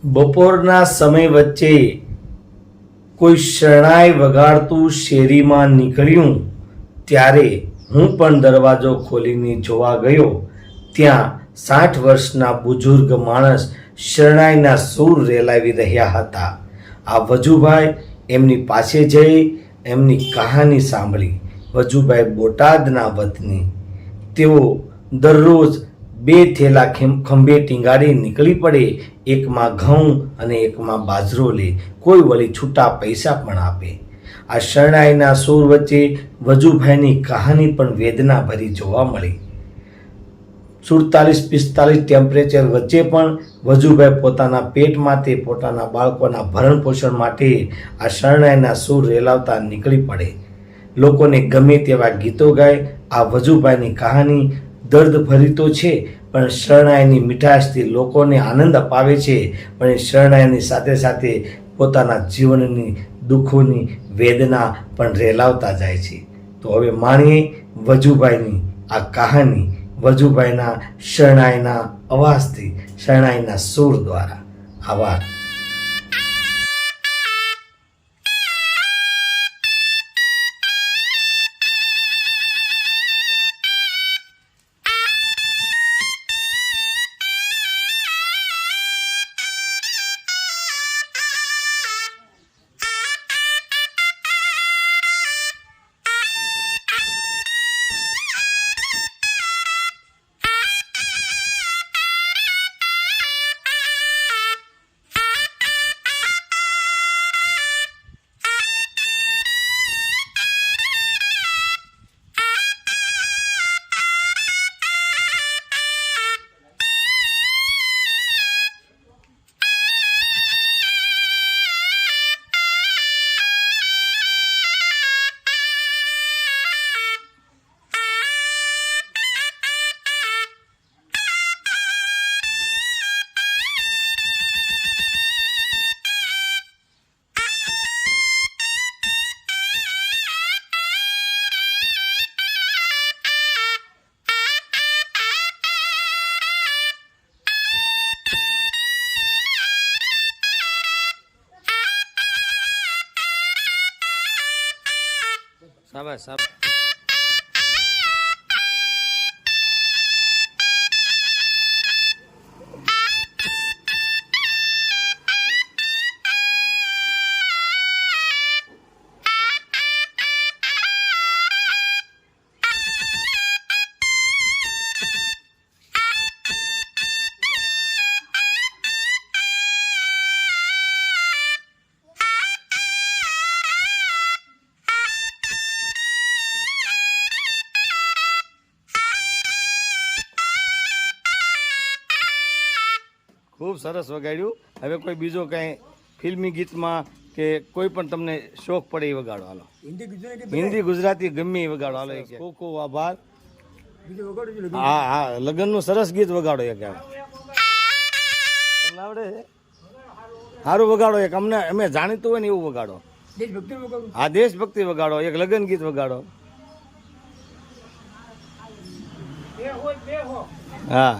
બપોરના સમય વચ્ચે કોઈ શરણાઈ વગાડતું શેરીમાં નીકળ્યું ત્યારે હું પણ દરવાજો ખોલીને જોવા ગયો. ત્યાં 60 વર્ષના બુઝુર્ગ માણસ શરણાઈના સૂર રેલાવી રહ્યા હતા. આ વજુભાઈ એમની પાસે જઈ એમની કહાની સાંભળી. વજુભાઈ બોટાદના વતની. તેઓ દરરોજ 2 થેલા ખંભે ટીંગાડી નીકળી પડે. એકમાં ઘઉં અને એકમાં બાજરો લે. કોઈ વળી છૂટા પૈસા પણ આપે. આ શરણાઈના સૂર વચ્ચે વજુભાઈની કહાની પણ વેદના ભરી જોવા મળી. 47-45 ટેમ્પરેચર વચ્ચે પણ વજુભાઈ પોતાના પેટ માટે, પોતાના બાળકોના ભરણ પોષણ માટે આ શરણાઈના સૂર રેલાવતા નીકળી પડે. લોકોને ગમે તેવા ગીતો ગાય. આ વજુભાઈની કહાની દર્દ ભરી તો છે, પણ શરણાઈની મીઠાશથી લોકોને આનંદ અપાવે છે. પણ એ શરણાઈની સાથે સાથે પોતાના જીવનની દુઃખોની વેદના પણ રેલાવતા જાય છે. તો હવે માણીએ વજુભાઈની આ કહાની, વજુભાઈના શરણાઈના અવાજથી, શરણાઈના સૂર દ્વારા. આભાર. શાબાશ શાબાશ. ખૂબ સરસ વગાડ્યું. હવે કોઈ બીજો કાંઈ ફિલ્મી ગીતમાં કે કોઈ પણ તમને શોખ પડે એ વગાડો. હાલો, હિન્દી ગુજરાતી ગમે એ વગાડો. હાલો, ખૂબ ખૂબ આભાર. હા હા, લગ્નનું સરસ ગીત વગાડો. એક તમને આવડે છે? સારું વગાડો. એક અમને અમે જાણીતું હોય ને એવું વગાડો. હા, દેશભક્તિ વગાડો. એક લગ્ન ગીત વગાડો. હા,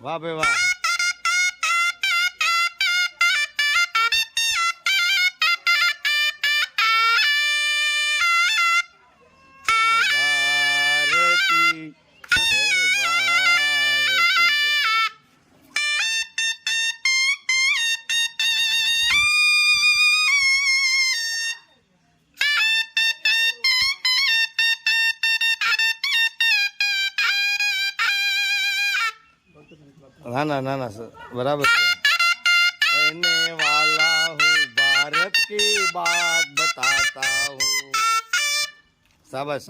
વાહ ભાઈ વાહ. ના ના ના ના સર, બરાબર છે. कहने वाला हूँ भारत की बात बताता हूँ. शाबाश.